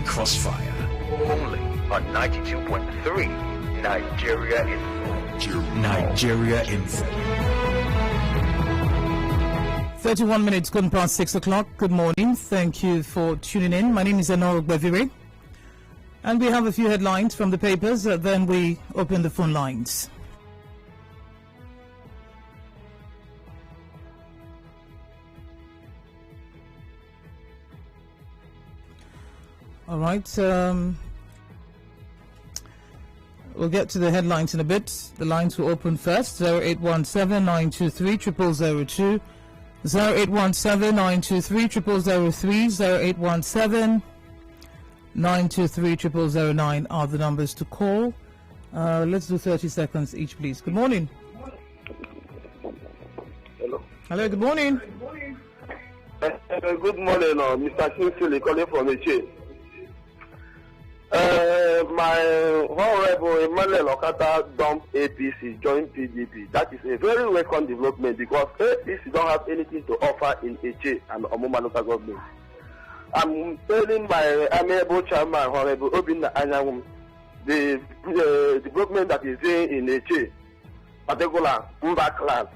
Crossfire. Only on 92.3 Nigeria Info. Nigeria Info. 31 minutes gone past 6 o'clock. Good morning. Thank you for tuning in. My name is Enoh, and we have a few headlines from the papers. Then we open the phone lines. All right. We'll get to the headlines in a bit. The lines will open first. 0817-923-0002, 0817-923-0003, 0817-923-0009 are the numbers to call. Let's do 30 seconds each, please. Good morning. Hello. Hello, good morning. Good morning, Mr. Kinsley calling from Eche. My Honorable Emmanuel Okata dumped APC, joined PDP. That is a very welcome development because APC don't have anything to offer in Eche and Omoma local government. I'm telling my amiable chairman, Honorable Obinna Anyawum, the development that is doing in Eche, particular Mba class.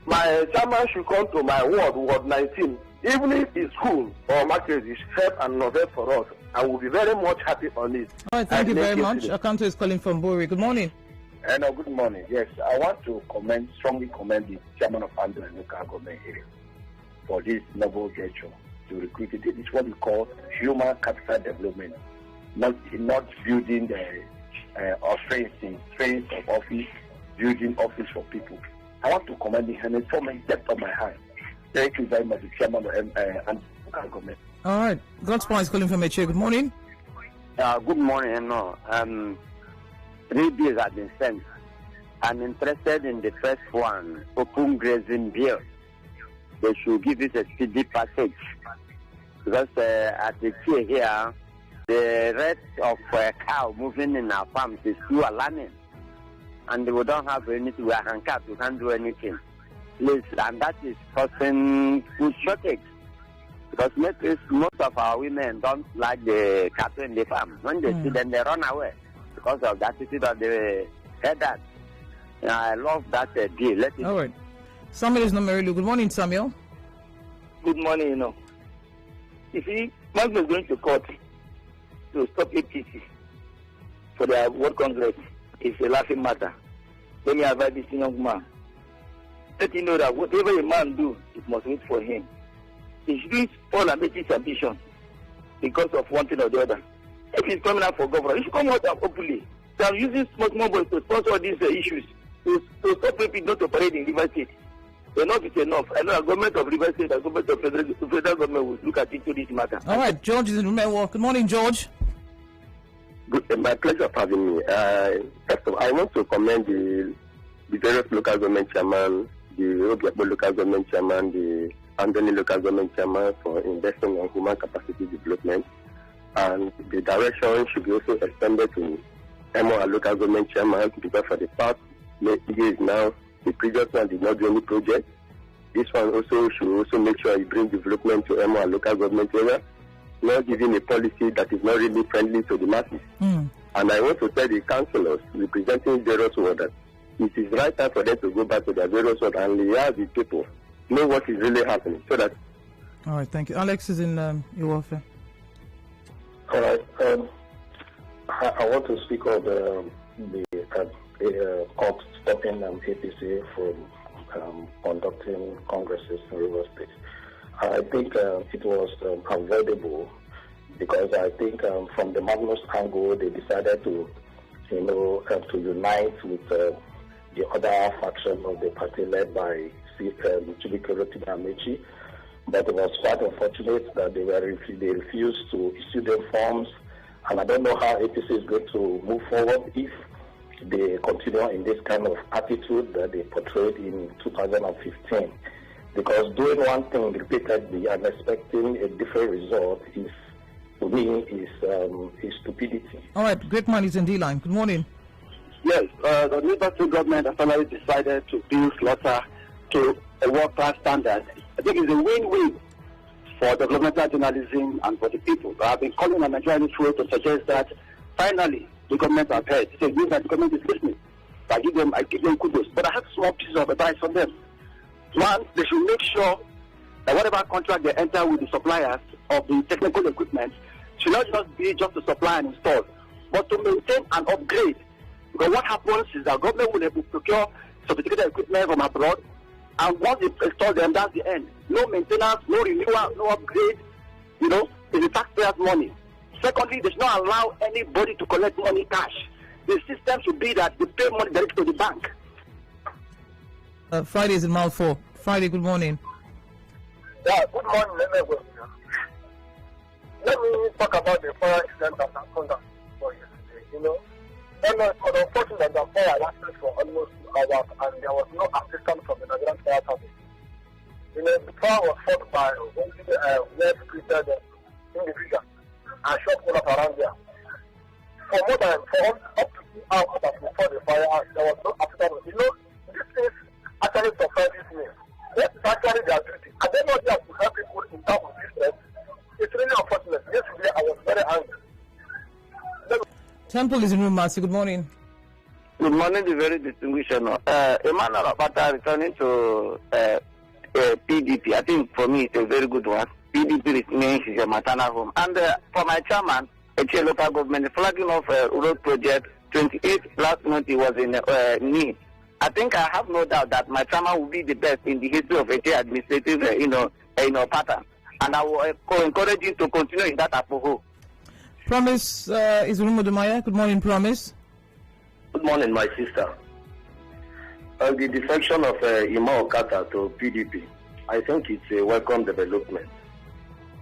My chairman should come to my ward 19. Even if it's school or market is help and novel for us, I will be very much happy on it. All right, thank you very much. Akanto is calling from Bori. Good morning. No, good morning. Yes, I want to strongly commend the chairman of Andrew and local government area for this noble gesture to recruit it. It is what we call human capital development, not building the strength of office, building office for people. I want to commend him from the depth of my heart. Thank you very much, the chairman of local government. All right, God's Power is calling from Eche. Good morning. Good morning, Enoh. 3 bills have been sent. I'm interested in the first one, open grazing bill. They should give it a speedy passage. Because at the key here, the rate of cow moving in our farms is too alarming. And we don't have anything, we are handicapped, we can't do anything. Please, and that is causing food shortage. Because most of our women don't like the cattle in the farm. When they see them, they run away because of the attitude of the headers. I love that deal. Let it. All right. Samuel is Nomerilu. Good morning, Samuel. Good morning, You see, Mark is going to court to stop APC for their World Congress. It's a laughing matter. Let me advise this young man. Let him know that whatever a man do, it must wait for him. He shouldn't fall and make his ambition because of one thing or the other. If he's coming out for governor, he should come out openly. They are using small boys to sponsor these issues to stop people not to operate in River State. Enough is enough. I know the government of River State and government of federal government will look at into this matter. All right, George is in Rumewa. Good morning, George. My pleasure for having me. First of all, I want to commend the various local government chairman, the Obiakbo local government chairman, the Andoni local government chairman for investing in human capacity development. And the direction should be also extended to Enoh local government chairman because for the past years now, the previous one did not do any project. This one also should also make sure he brings development to Enoh local government area, not giving a policy that is not really friendly to the masses. And I want to tell the councillors representing various wards it is right time for them to go back to their various wards and liaise with people, know what is really happening, so that. All right, thank you. Alex is in Iwofe. All right. I want to speak of the court stopping APC from conducting congresses in River State. I think it was avoidable because I think from the Magnus angle they decided to, to unite with the other faction of the party led by Chibike Amechi. But it was quite unfortunate that they refused to issue their forms, and I don't know how APC is going to move forward if they continue in this kind of attitude that they portrayed in 2015. Because doing one thing repeatedly and expecting a different result is, to me, is stupidity. All right, great man is in D-line. Good morning. Yes, the Liberty government has finally decided to build slaughter to a world-class standard. I think it's a win-win for developmental journalism and for the people. I have been calling on Nigerian Info to suggest that finally the government have heard. They say that the government is listening. I give them kudos. But I have small pieces of advice from them. One, they should make sure that whatever contract they enter with the suppliers of the technical equipment should not just be just to supply and install, but to maintain and upgrade. Because what happens is that government will procure sophisticated equipment from abroad, and once they install them, that's the end. No maintenance, no renewal, no upgrade. You know, it's the taxpayers' money. Secondly, they should not allow anybody to collect money cash. The system should be that they pay money directly to the bank. Friday is in mile 4. Friday, good morning. Yeah, good morning. Let me talk about the fire incident that happened for yesterday. You know, it was unfortunate that the fire lasted for almost 2 hours and there was no assistance from the Nigerian Fire Service. You know, the fire was fought by only well-treated individuals and shot all up around there. For up to 2 hours before the fire, there was no assistance. You know, this is actually surprises me. This is actually their duty. And they not just to help people in terms of business. It's really unfortunate. Yesterday I was very angry. Temple is in room, Master. Good morning. Good morning, the very distinguished Enoh. Emmanuel Apata returning to PDP. I think for me it's a very good one. PDP remains is a maternal home. And for my chairman, Eche local government, the flagging of road project 28 last month he was in need. I think I have no doubt that my chairman will be the best in the history of Eche administrative pattern. And I will encourage you to continue in that apoho. Promise is Dumaya. Good morning, Promise. Good morning, my sister. The defection of Enoh to PDP, I think it's a welcome development.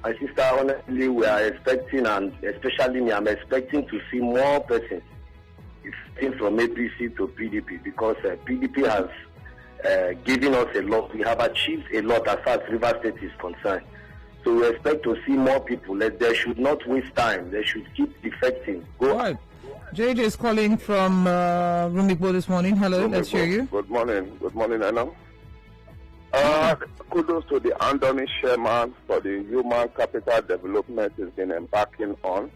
My sister, honestly, we are expecting, and especially me, I'm expecting to see more persons from APC to PDP because PDP has given us a lot. We have achieved a lot as far as River State is concerned. So we expect to see more people. They should not waste time. They should keep defecting. Go. All right. JJ is calling from Rumikbo this morning. Hello, let's hear you. Good morning. Good morning, Enoh. Kudos to the Andoni chairman for the human capital development he's been embarking on.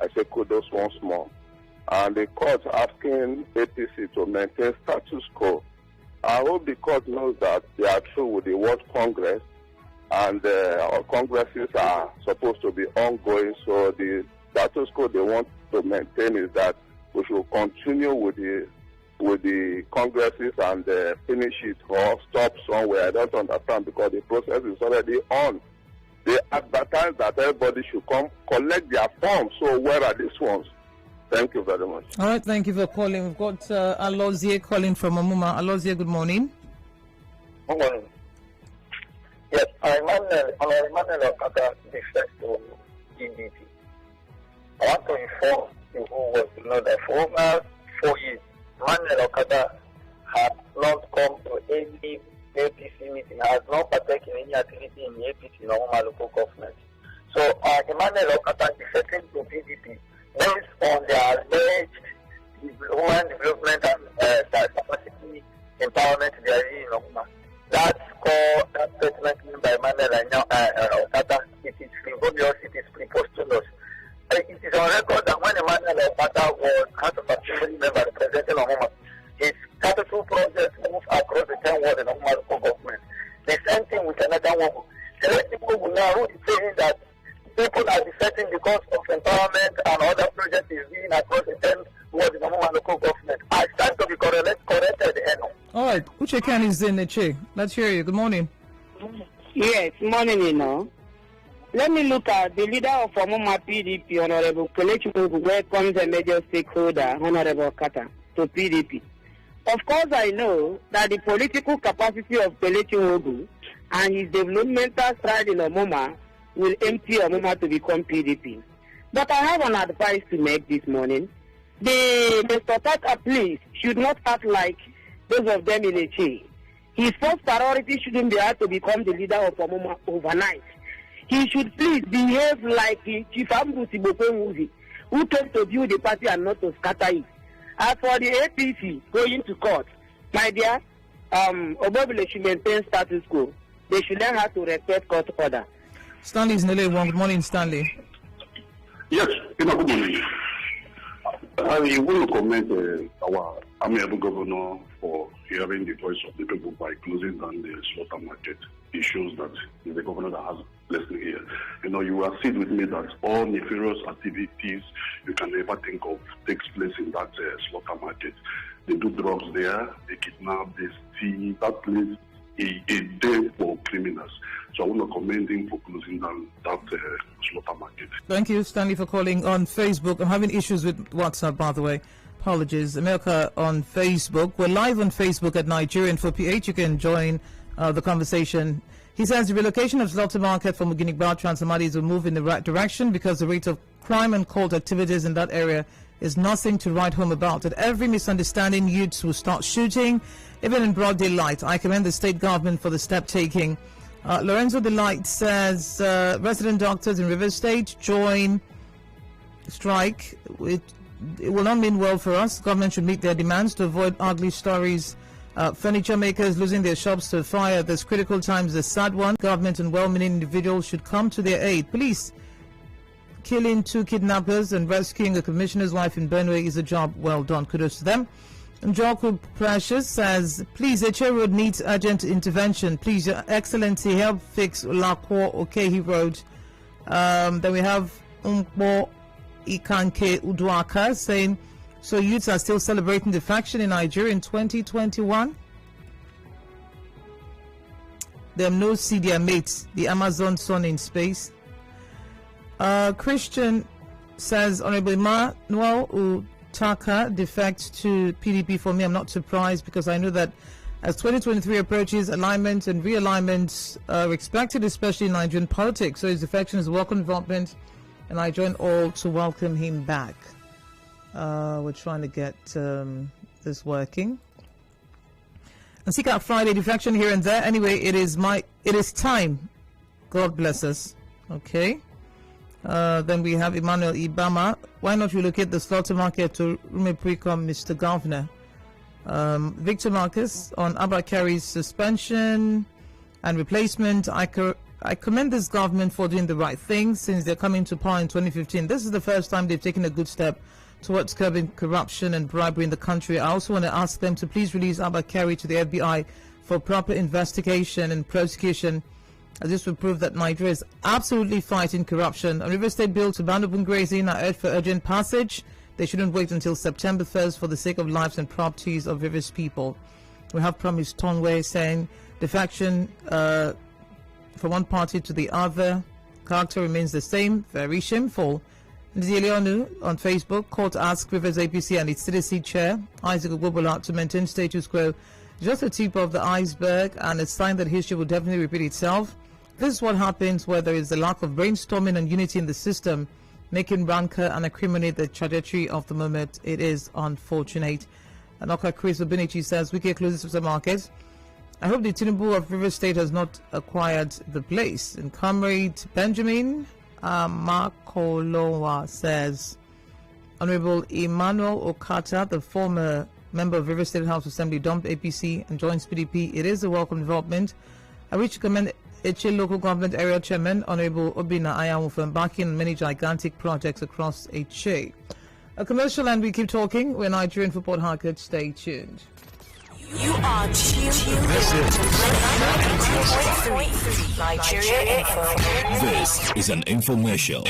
I say kudos once more. And the court asking APC to maintain status quo. I hope the court knows that they are true with the World Congress, and our congresses are supposed to be ongoing. So the status quo they want to maintain is that we should continue with the congresses and finish it or stop somewhere. I don't understand because the process is already on. They advertise that everybody should come collect their forms. So where are these ones? Thank you very much. All right, thank you for calling. We've got Alozie calling from Amuma. Alozie, good morning. Good morning. Yes, Emmanuel Okada defects to PDP. I want to inform you who was to know that for over 4 years, Emmanuel Okada has not come to any APC meeting, has not partaken in any activity in the APC in Amuma local government. So Emmanuel Okada defecting to PDP based on their alleged human development and capacity empowerment they are in Amuma. That statement made by Emmanuel Okada, it is frivolous, it is preposterous. It is on record that when Emmanuel Okada was House of Assembly member representing Amuma, his capital projects moved across the 10 wards in Amuma local government. The same thing with another one. The people will now who is saying that people are defecting because of empowerment and other projects is being across the 10 wards in Amuma local government. I stand to be corrected, Enoh. All right, Uche Ken is in the chair. Let's hear you. Good morning. Yes, morning, Let me look at the leader of Amuma PDP, Honorable Kelechi, who welcomes a major stakeholder, Honorable Kata, to PDP. Of course, I know that the political capacity of Kelechi Ogu and his developmental stride in Amuma will empty Amuma to become PDP. But I have an advice to make this morning. The Mr. Kata, please, should not act like those of them in a chain. His first priority shouldn't be to become the leader of Amuma overnight. He should please behave like Chief Ambusi Bokwewuzi, who came to build the party and not to scatter it. As for the APC going to court, my dear, Obobile should maintain status quo. They should learn how to respect court order. Stanley is in LA1. Good morning, Stanley. Yes, good morning. I want to commend our amiable governor for hearing the voice of the people by closing down the slaughter market. It shows that he's the governor that has listened here. You will see with me that all nefarious activities you can ever think of takes place in that slaughter market. They do drugs there, they kidnap, they steal. That place a day for criminals. So I want to commend him for closing down that slaughter market. Thank you, Stanley, for calling on Facebook. I'm having issues with WhatsApp, by the way. Apologies. America on Facebook. We're live on Facebook at Nigerian for PH. You can join the conversation. He says the relocation of slaughter market from Muginigba Transamadi is a move in the right direction because the rate of crime and cult activities in that area is nothing to write home about. At every misunderstanding, youths will start shooting, even in broad daylight. I commend the state government for the step taking. Lorenzo Delight says resident doctors in River State join strike. It will not mean well for us. Government should meet their demands to avoid ugly stories. Furniture makers losing their shops to fire. This critical time is a sad one. Government and well-meaning individuals should come to their aid. Police killing 2 kidnappers and rescuing a commissioner's wife in Benue is a job well done. Kudos to them. And Joko Precious says, please, Eche Road needs urgent intervention. Please, Your Excellency, help fix Lakwa Okehi Road. Then we have Umbo Ikanke Uduaka saying, so youths are still celebrating the faction in Nigeria in 2021? Them no see their mates, the Amazon sun in space. Christian says, Honorable Emmanuel Utaka defects to PDP. For me, I'm not surprised because I know that as 2023 approaches, alignment and realignments are expected, especially in Nigerian politics. So his defection is a welcome development, and I join all to welcome him back. We're trying to get this working. And seek out Friday defection here and there. Anyway, it is time. God bless us. Okay. Then we have Emmanuel Ibama. Why not relocate the slaughter market to Rumeprecom, Mr. Governor? Victor Marcus on Abakari's suspension and replacement. I commend this government for doing the right thing since they're coming to power in 2015. This is the first time they've taken a good step towards curbing corruption and bribery in the country. I also want to ask them to please release Abakari to the FBI for proper investigation and prosecution, as this will prove that Nigeria is absolutely fighting corruption. A River State bill to ban open grazing are urged for urgent passage. They shouldn't wait until September 1st for the sake of lives and properties of Rivers people. We have Promise Tonwe saying defection from one party to the other. Character remains the same. Very shameful. Nzielionu on Facebook, court asked Rivers APC and its CDC chair, Isaac Ogbobola, to maintain status quo. Just the tip of the iceberg and a sign that history will definitely repeat itself. This is what happens where there is a lack of brainstorming and unity in the system, making rancor and acriminate the trajectory of the moment. It is unfortunate. Anoka Chris Obinichi says, Wiki closes supermarket. I hope the Tinubu of River State has not acquired the place. And Comrade Benjamin Makolowa says, Honorable Emmanuel Okata, the former member of River State House Assembly, dumped APC and joins PDP. It is a welcome development. I wish to commend Eche Local Government Area Chairman, Honorable Obina Ayamu, for embarking on many gigantic projects across Eche. A commercial and we keep talking. We're Nigerian for Port Harcourt. Stay tuned. You are tuned to Nigeria Info. This is an infomercial.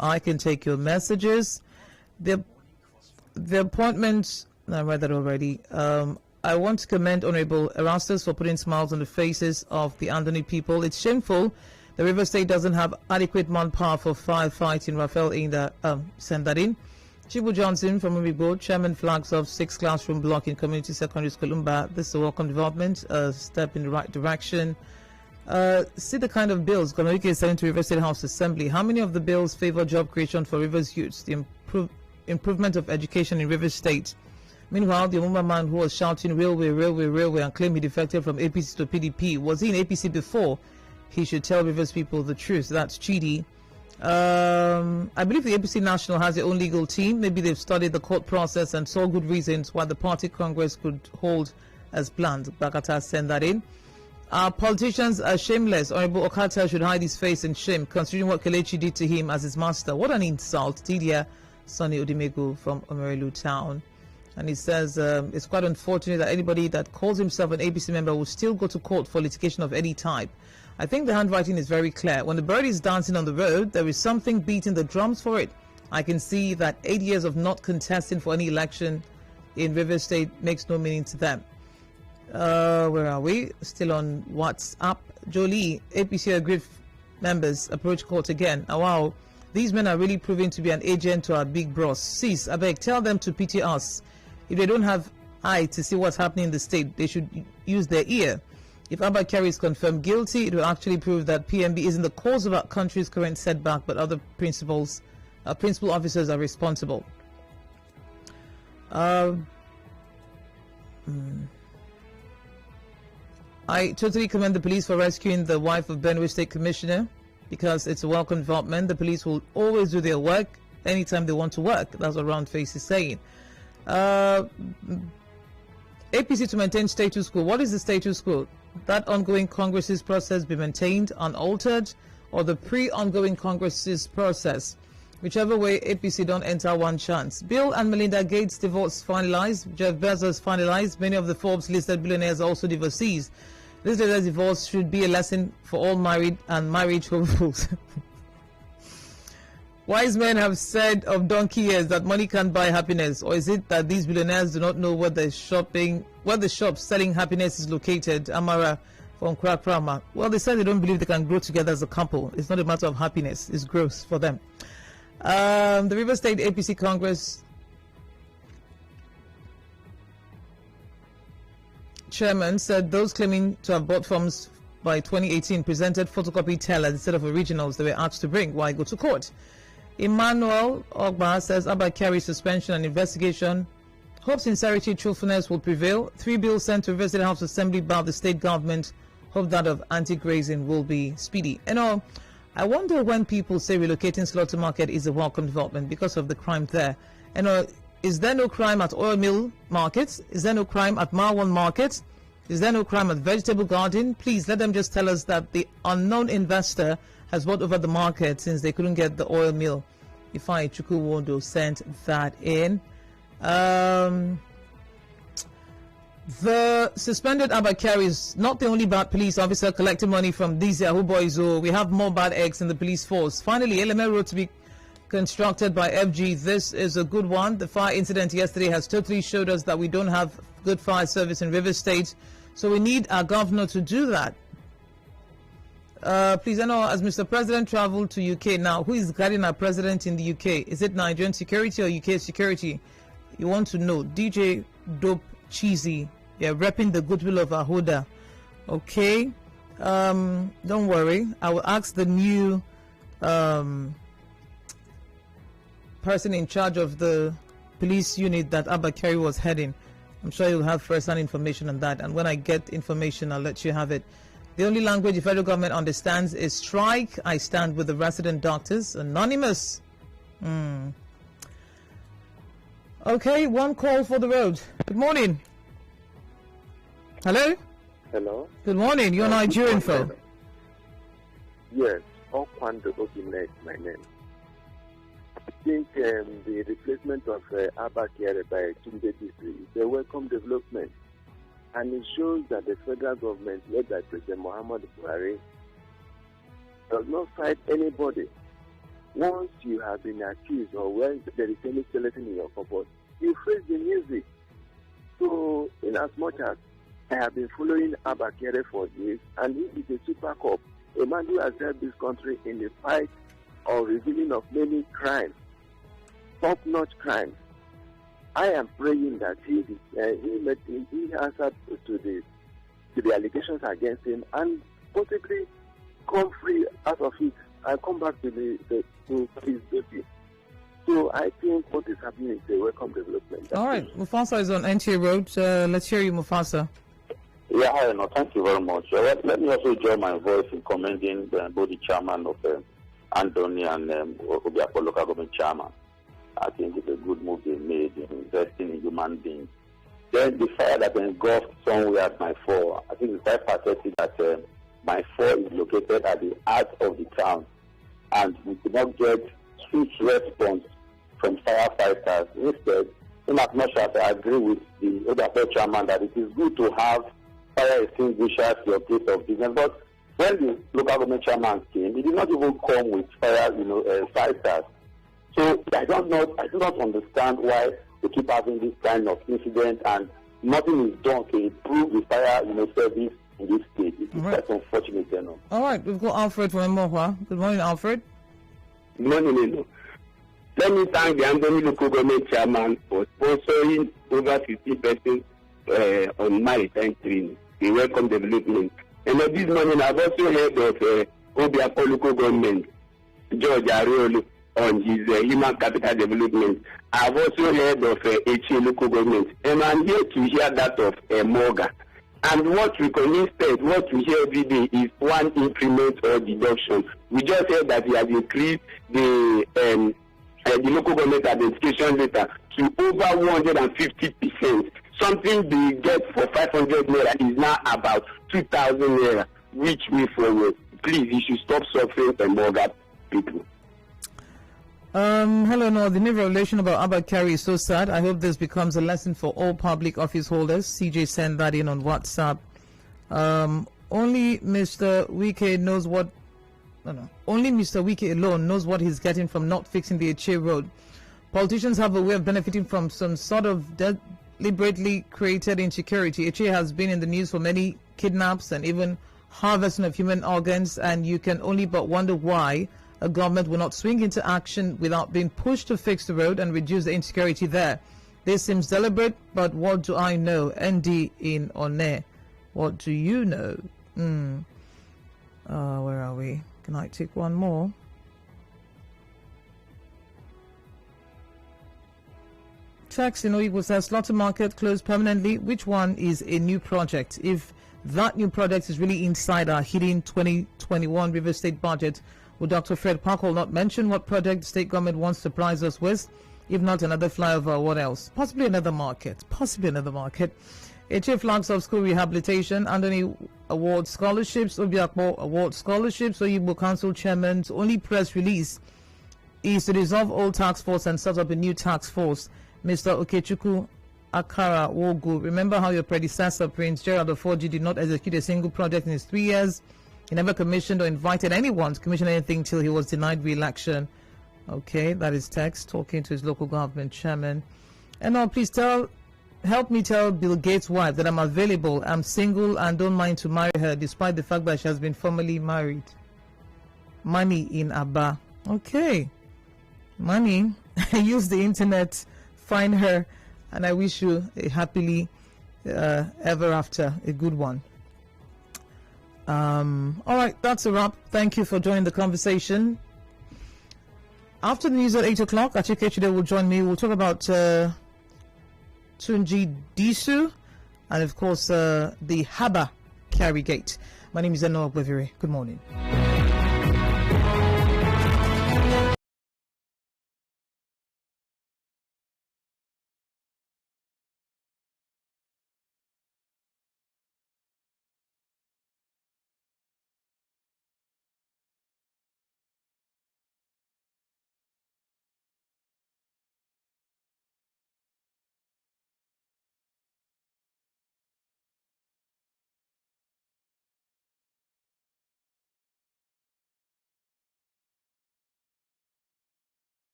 I can take your messages. The appointments, I read that already. I want to commend Honorable Erastus for putting smiles on the faces of the Anthony people. It's shameful the River State doesn't have adequate manpower for firefighting. Raphael Inda sent that in. Chibu Johnson from Umibo, Chairman flags of 6 classroom block in Community Secondary School Umba. This is a welcome development, a step in the right direction. See the kind of bills Gonorike is sending to River State House Assembly. How many of the bills favor job creation for Rivers youths? The improvement of education in River State. Meanwhile, the Umba man who was shouting railway and claimed he defected from APC to PDP, was he in APC before? He should tell Rivers people the truth. That's Chidi. I believe the APC National has their own legal team. Maybe they've studied the court process and saw good reasons why the party congress could hold as planned. Bakata sent that in. Our politicians are shameless. Honorable Okata should hide his face in shame, considering what Kelechi did to him as his master. What an insult. Tidia Sonny Odimegu from Omerelu Town. And he says it's quite unfortunate that anybody that calls himself an APC member will still go to court for litigation of any type. I think the handwriting is very clear. When the bird is dancing on the road, there is something beating the drums for it. I can see that 8 years of not contesting for any election in River State makes no meaning to them. Where are we? Still on WhatsApp. Jolie, APC agreed members approach court again. Oh, wow, these men are really proving to be an agent to our big bros. Sis, I beg, tell them to pity us. If they don't have eye to see what's happening in the state, they should use their ear. If Abba Kyari is confirmed guilty, it will actually prove that PMB isn't the cause of our country's current setback, but other principal officers are responsible. I totally commend the police for rescuing the wife of Benue State Commissioner, because it's a welcome development. The police will always do their work anytime they want to work. That's what Round Face is saying. APC to maintain status quo. What is the status quo? That ongoing Congress's process be maintained unaltered, or the pre-ongoing Congress's process? Whichever way, APC don't enter one chance. Bill and Melinda Gates divorce finalized. Jeff Bezos finalized. Many of the Forbes listed billionaires are also divorcees. This latest divorce should be a lesson for all married and marriage hopefuls. Wise men have said of donkey years that money can't buy happiness, or is it that these billionaires do not know where the shop selling happiness is located? Amara from Krakrama. Well, they said they don't believe they can grow together as a couple. It's not a matter of happiness; it's growth for them. The River State APC Congress chairman said those claiming to have bought forms by 2018 presented photocopy tellers instead of originals they were asked to bring. Why go to court? Emmanuel Ogba says Abba Kyari suspension and investigation. Hope sincerity, truthfulness will prevail. 3 bills sent to River State House Assembly by the state government. Hope that of anti-grazing will be speedy. Enoh, I wonder when people say relocating slaughter market is a welcome development because of the crime there. Enoh, is there no crime at oil mill markets? Is there no crime at Marwan market? Is there no crime at vegetable garden? Please let them just tell us that the unknown investor has bought over the market since they couldn't get the oil mill. Ifeanyi Chukwuwondo sent that in. The suspended Abba Kyari is not the only bad police officer collecting money from these Yahoo boys. We have more bad eggs in the police force. Finally, LML road to be constructed by FG. This is a good one. The fire incident yesterday has totally showed us that we don't have good fire service in River State. So we need our governor to do that. Please, I know, as Mr. President traveled to UK now, who is guiding our president in the UK? Is it Nigerian security or UK security? You want to know. DJ Dope Cheesy, yeah, repping the goodwill of Ahoda. Okay, don't worry. I will ask the new person in charge of the police unit that Abba Kyari was heading. I'm sure you'll have first-hand information on that. And when I get information, I'll let you have it. The only language the federal government understands is strike. I stand with the resident doctors. Anonymous. Okay, one call for the road. Good morning. Hello? Hello? Good morning. You're Nigerian phone. Yes, Okwando Ogine is my name. I think the replacement of Abba Kyari by Tunde Disi is a welcome development. And it shows that the federal government, led by President Muhammad Buhari, does not fight anybody. once you have been accused or when there is any skeleton in your cupboard, you face the music. So, in as much as I have been following Abba Kere for years, and he is a super cop, a man who has helped this country in the fight or revealing of many crimes, top-notch crimes. I am praying that he answered to the allegations against him and possibly come free out of it and come back to his duty. So I think what is happening is a welcome development. All right, Mufasa is on NTA Road. Let's hear you, Mufasa. Yeah, hi, no, thank you very much. Let me also join my voice in commending both the chairman of Anthony and Obiapo local government chairman. I think it's a good move they made in investing in human beings. Then the fire that engulfed somewhere at my four, I think it's quite pathetic that my four is located at the heart of the town, and we could not get swift response from firefighters. Instead, in as much as I agree with the Obiapo chairman that it is good to have fire extinguishers at your place of business, but when the local government chairman came, he did not even come with fire, fighters. So I do not understand why we keep having this kind of incident and nothing is done to improve the fire, service in this state. It's quite unfortunate, All right, we've got Alfred from Emohua. Good morning, Alfred. Good morning, Enoh. Let me thank the Anthony local government chairman for sponsoring over 50 persons on maritime training. A welcome development. And this morning I've also heard of Obiapo local government, George Ariolo, on his human capital development. I've also heard of HA local government, and I'm here to hear that of Morga. And what we can instead, what we hear every day is one increment or deduction. We just heard that he has increased the local government identification letter to over 150%. Something they get for 500 naira is now about 2,000 naira. Which way forward? Please, you should stop suffering Morga people. Hello, no. The new revelation about Abba Kyari is so sad. I hope this becomes a lesson for all public office holders. CJ sent that in on WhatsApp. Only Mr. Wike knows what. Only Mr. Wike alone knows what he's getting from not fixing the HA road. Politicians have a way of benefiting from some sort of deliberately created insecurity. HA has been in the news for many kidnaps and even harvesting of human organs, and you can only but wonder why a government will not swing into action without being pushed to fix the road and reduce the insecurity there. This seems deliberate, but what do I know? ND in One. What do you know? Where are we? Can I take one more? Text in Oyibo says slaughter market closed permanently. Which one is a new project? If that new project is really inside our hidden 2021 River State budget, will Dr. Fred Parkle not mention what project the state government wants to surprise us with? If not another flyover, what else? Possibly another market. HA flags of school rehabilitation, Anthony Award scholarships, Obiakpo Award scholarships, Oyibo Council Chairman's only press release is to dissolve old task force and set up a new task force. Mr. Okechukwu Akara Wogu, remember how your predecessor, Prince Gerald of 4G, did not execute a single project in his 3 years? He never commissioned or invited anyone to commission anything till he was denied re-election. Okay, that is text talking to his local government chairman. And now please help me tell Bill Gates' wife that I'm available. I'm single and don't mind to marry her despite the fact that she has been formerly married. Money in Abba. Okay. Money. Use the internet. Find her. And I wish you a happily ever after. A good one. All right, that's a wrap. Thank you for joining the conversation. After the news at 8 o'clock, Achike today will join me. We'll talk about Tunji Disu and, of course, the Haba Carry Gate. My name is Enoh. Good morning.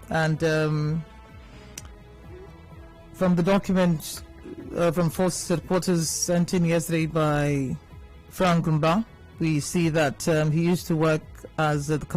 And from the document from force reporters sent in yesterday by Frank Gumba, we see that he used to work as the